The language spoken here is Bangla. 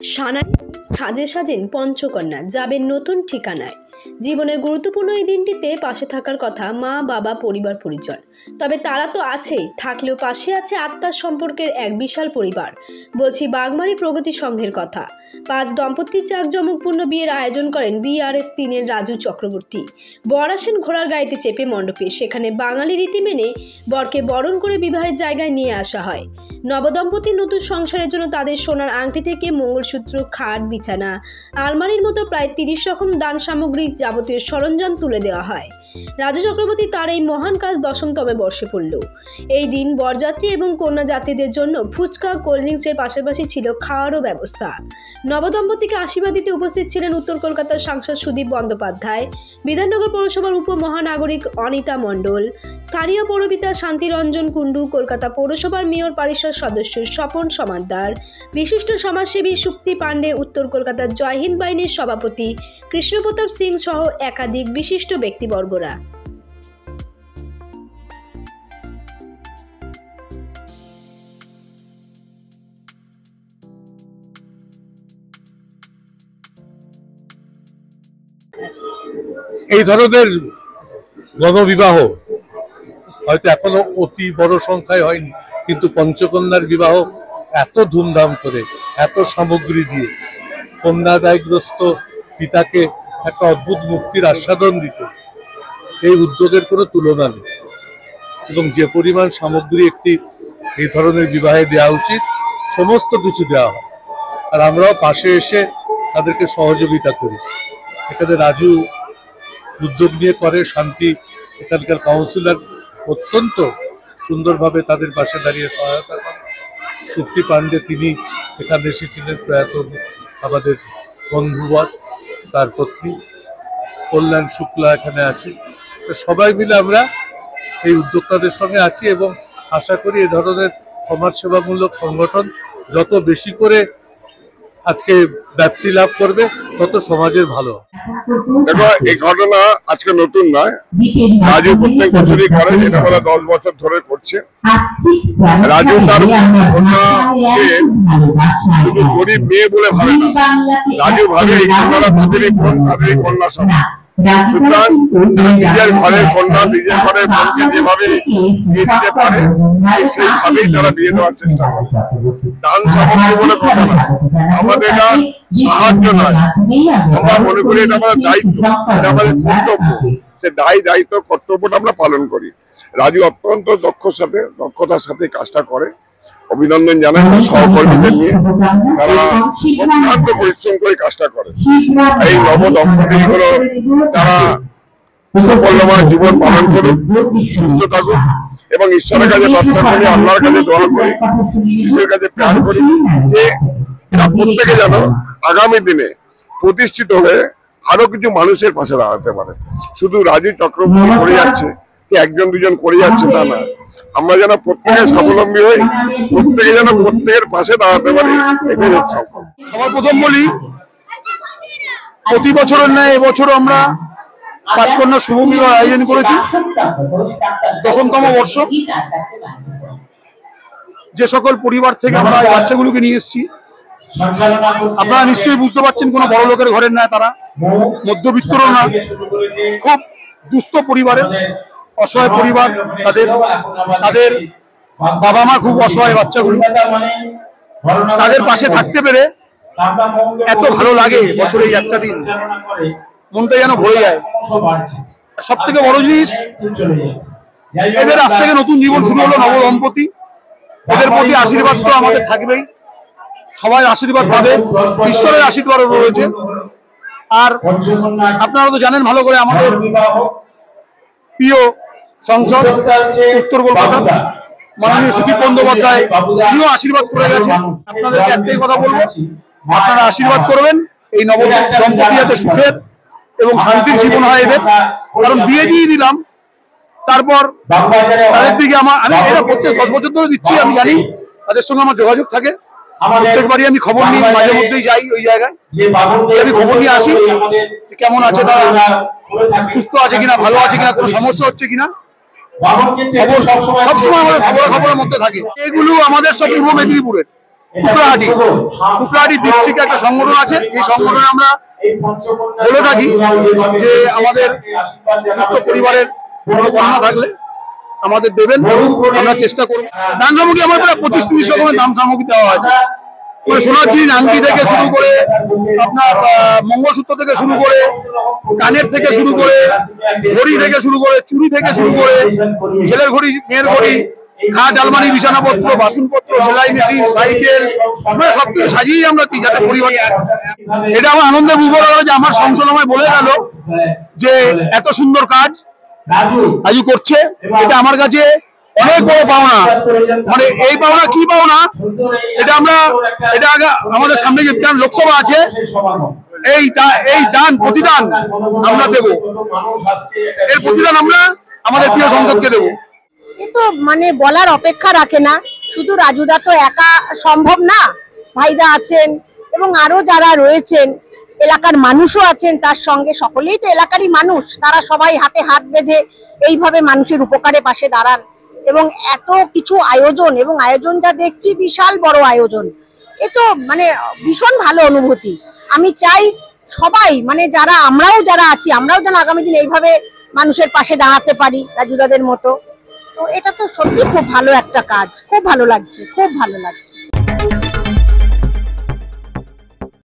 সানাই সাজে সাজেন পঞ্চকন্যা, যাবেন নতুন ঠিকানায়। জীবনের গুরুত্বপূর্ণ এই দিনটিতে পাশে থাকার কথা মা, বাবা, পরিবার, পরিজন। তবে তারা তো আছেই, থাকলেও পাশে আছে আত্মার সম্পর্কের এক বিশাল পরিবার। বলছি বাগমারী প্রগতি সংঘের কথা। 5 দম্পতির জাঁকজমকপূর্ণ বিয়ের আয়োজন করেন BRS 3-এর রাজু চক্রবর্তী। বর আসেন ঘোড়ার গাড়িতে চেপে মণ্ডপে। সেখানে বাঙালি রীতি মেনে বরকে বরণ করে বিবাহের জায়গায় নিয়ে আসা হয়। নবদম্পতির নতুন সংসারের জন্য তাদের সোনার আংটি থেকে মঙ্গলসূত্র, খাট, বিছানা, আলমারির মতো প্রায় 30 রকম দান সামগ্রী, যাবতীয় সরঞ্জাম তুলে দেওয়া হয়। রাজু চক্রবর্তী তার এই মহান কাজ 10তম বর্ষে পড়ল। এই দিন বরযাত্রী এবং কন্যা যাত্রীদের জন্য ফুচকা, কোল্ড ড্রিঙ্কসের পাশাপাশি ছিল খাওয়ারও ব্যবস্থা। নবদম্পতিকে আশীর্বাদ দিতে উপস্থিত ছিলেন উত্তর কলকাতার সাংসদ সুদীপ বন্দ্যোপাধ্যায়, বিধাননগর পৌরসভার উপমহানাগরিক অনিতা মণ্ডল, স্থানীয় পৌরপিতা শান্তিরঞ্জন কুণ্ডু, কলকাতা পৌরসভার মেয়র পরিষদ সদস্য স্বপন সমাদ্দার, বিশিষ্ট সমাজসেবী সুপ্তি পাণ্ডে, উত্তর কলকাতার জয়হিন্দ বাহিনীর সভাপতি কৃষ্ণপ্রতাপ সিং সহ একাধিক বিশিষ্ট ব্যক্তিবর্গরা। এই ধরনের গণবিবাহ হয়তো এখনো অতি বড় সংখ্যায় হয়নি, কিন্তু পঞ্চকন্যার বিবাহ এত ধুমধাম করে, এত সামগ্রী দিয়ে কন্যাদায়গ্রস্ত পিতাকে একটা অদ্ভুত মুক্তির আস্বাদন দিতে এই উদ্যোগের কোনো তুলনা নেই। এবং যে পরিমাণ সামগ্রী একটি এই ধরনের বিবাহে দেওয়া উচিত, সমস্ত কিছু দেওয়া হয়, আর আমরাও পাশে এসে তাদেরকে সহযোগিতা করি। এখানে রাজু উদ্যোগ নিয়ে করে, শান্তি এখানকার কাউন্সিলর অত্যন্ত সুন্দরভাবে তাদের পাশে দাঁড়িয়ে সহায়তা করে। সুপ্তি পাণ্ডে তিনি এখানে এসেছিলেন, প্রয়াত আমাদের বন্ধুবর, তার পত্নী কল্যাণ শুক্লা এখানে আছে। সবাই মিলে আমরা এই উদ্যোক্তাদের সঙ্গে আছি এবং আশা করি এ ধরনের সমাজসেবামূলক সংগঠন যত বেশি করে আজকে ব্যাপ্তি লাভ করবে, তত সমাজের ভালো। দেখো, এই ঘটনা আজকে নতুন নয়, রাজু প্রত্যেক বছরই করে, এটা বলে 10 বছর ধরে করছে। রাজু তার কন্যাকে শুধু গরিব মেয়ে বলে ভাবে না, রাজু ভাবে এই কন্যারা তাদেরই কন্যা সব। সুতরাং নিজের ঘরের কন্যা, নিজের ঘরের বোনকে যেভাবে বিয়ে দিতে পারে সেইভাবেই তারা বিয়ে দেওয়ার চেষ্টা করে। দান সামগ্রী বলে কথা না, আমাদের এটা সাহায্য নয়, আমরা মনে করি এটা আমাদের দায়িত্ব, এটা আমাদের কর্তব্য। সে দায়িত্ব কর্তব্যটা আমরা পালন করি। রাজু অত্যন্ত দক্ষতার সাথে কাজটা করে। অভিনন্দন জানাই তার সহকর্মীদের নিয়ে, তারা অত্যন্ত পরিশ্রম করে কাজটা করে। এই নবদম্পতি গুলো তারা সাফল্যময় জীবন পালন করুক, সুস্থ থাকুক এবং ঈশ্বরের কাছে প্রার্থনা করি, আল্লাহর কাছে দোয়া করি, ঈশ্বরের কাছে প্রেয়ার করি যে প্রত্যেকে যেন আগামী দিনে প্রতিষ্ঠিত হয়ে আরো কিছু মানুষের পাশে দাঁড়াতে পারে। শুধু রাজু চক্রবর্তী করে যাচ্ছে, একজন দুজন করে যাচ্ছে তা না, আমরা যেন প্রত্যেকে স্বাবলম্বী হই, প্রত্যেকে যেন প্রত্যেকের পাশে দাঁড়াতে পারি, এটাই হচ্ছে। সবার প্রথম বলি, প্রতি বছরের ন্যায় এবছর আমরা 5 কন্যা শুভ বিবাহ আয়োজন করেছি, 10তম বর্ষ। যে সকল পরিবার থেকে আমরা এই বাচ্চাগুলোকে নিয়ে এসেছি, আপনারা নিশ্চয়ই বুঝতে পারছেন কোনো বড় লোকের ঘরের নয়, তারা মধ্যবিত্তরও না, খুব দুস্থ পরিবারের, অসহায় পরিবার। তাদের বাবা মা খুব অসহায়, বাচ্চাগুলো তাদের পাশে থাকতে পেরে এত ভালো লাগে। বছরে এই একটা দিন মনটা যেন ভরে যায়। সব থেকে বড় জিনিস, এদের আজ থেকে নতুন জীবন শুরু হলো, নবদম্পতি। এদের প্রতি আশীর্বাদ তো আমাদের থাকবেই, সবাই আশীর্বাদ পাবে, ঈশ্বরের আশীর্বাদও রয়েছে। আর আপনারা তো জানেন ভালো করে, আমাদের প্রিয় সংসদ উত্তর কলকাতা মাননীয় সুদীপ বন্দ্যোপাধ্যায়, তিনিও আশীর্বাদ করে গেছেন। আপনাদেরকে একটাই কথা বলবো, আপনারা আশীর্বাদ করবেন এই নবদম্পতি যাতে সুখের এবং শান্তির জীবন হয় এদের। কারণ বিয়ে দিয়ে দিলাম, তারপর তাদের দিকে আমি এটা প্রত্যেক 10 বছর ধরে দিচ্ছি, আমি জানি তাদের সঙ্গে আমার যোগাযোগ থাকে। প্রত্যেকবারই আমি খবর নিই, মাঝে মধ্যেই যাই ওই জায়গায়, আমি খবর নিয়ে আসি কেমন আছে তারা, সুস্থ আছে কিনা, ভালো আছে কিনা, কোনো সমস্যা হচ্ছে কিনা। সবসময় আমাদের খবরের মধ্যে থাকে। এগুলো আমাদের সব পূর্ব মেদিনীপুরের কুকরাহাটি ডিস্ট্রিক্টে একটা সংগঠন আছে। এই সংগঠনে আমরা বলে থাকি যে আমাদের পরিবারের কোনো কন্যা থাকলে আমাদের দেবেন, আমরা চেষ্টা করবো। দান সামগ্রী আমার প্রায় 25-30 রকমের দান সামগ্রী দেওয়া আছে। সোনার জিনিস, আংটি থেকে শুরু করে আপনার মঙ্গলসূত্র থেকে শুরু করে, কানের থেকে শুরু করে, ঘড়ি থেকে শুরু করে, চুড়ি থেকে শুরু করে, ছেলের ঘড়ি, মেয়ের ঘড়ি, খাট, আলমারি, বিছানাপত্র, বাসনপত্র, সেলাই মেশিন, সাইকেল, আমরা সবকিছু সাজিয়েই আমরা দিই যাতে পরিবার। এটা আমার আনন্দের বুঝবো যে আমার সংসদ আমায় বলে গেল যে এত সুন্দর কাজ রাজু করছে। এটা আমার কাছে অনেক বড় পাওনা। মানে এই পাওনা কি পাওনা, এটা আমাদের সামনে যে বিধান লোকসভা আছে, এই দান প্রতিদান আমরা দেব, এর প্রতিদান আমরা আমাদের প্রিয় সংসদকে দেবো। তো মানে বলার অপেক্ষা রাখে না। শুধু রাজুদা তো একা সম্ভব না, ভাইদা আছেন এবং আরো যারা রয়েছেন, এলাকার মানুষও আছেন তার সঙ্গে, সকলেই তো এলাকারই মানুষ। তারা সবাই হাতে হাত বেঁধে এইভাবে মানুষের উপকারে পাশে দাঁড়ান এবং এত কিছু আয়োজন, এবং আয়োজনটা দেখছি বিশাল বড় আয়োজন। এ তো মানে ভীষণ ভালো অনুভূতি। আমি চাই সবাই, মানে আমরাও যারা আছি, আমরাও যেন আগামী দিন এইভাবে মানুষের পাশে দাঁড়াতে পারি রাজুদাদের মতো। তো এটা তো সত্যি খুব ভালো একটা কাজ, খুব ভালো লাগছে, খুব ভালো লাগছে।